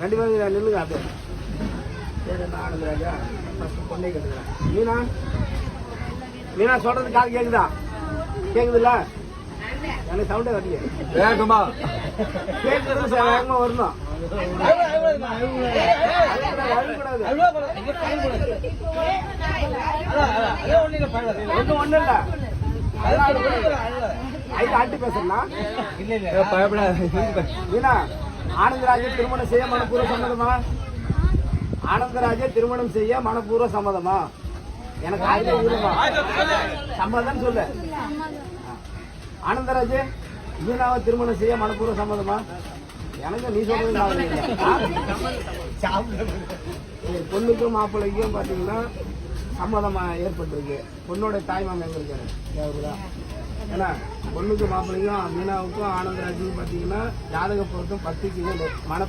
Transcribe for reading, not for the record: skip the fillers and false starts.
கண்டிப்பா நில்லுங்க அப்படியே. சரி ஆனந்தராஜா பொண்ணை கேட்டுக்கிறேன். மீனா மீனா சொல்றது காது கேக்குதா? கேக்குதுல்ல? எனக்கு சவுண்டே வரலையே. வேகமா கேட்கறது வேகமா வரணும். ஒண்ணு இல்ல ஆண்டி பேசுறா மீனா. ஆனந்தராஜ திருமணம் செய்ய மனப்பூர்வ சம்மதமா? ஆனந்தராஜ திருமணம் செய்ய மனப்பூர்வ சம்மதமா? எனக்கு சம்மதம் சொல்லு. ஆனந்தராஜ மீனாவை திருமணம் செய்ய மனப்பூர்வ சம்மதமா? எனக்கு நீ சொல்றது பொண்ணுக்கும் மாப்பிள்ளைக்கும் பாத்தீங்கன்னா சம்மதமா ஏற்பட்டிருக்கு. பொண்ணோட தாய்மாமன் எங்க இருக்காரு? ஏன்னா பொண்ணுக்கும் மாப்பிள்ளைக்கும் மீனாவுக்கும் ஆனந்தராஜுக்கும் பாத்தீங்கன்னா ஜாதக பொருத்தம் 10க்கு மன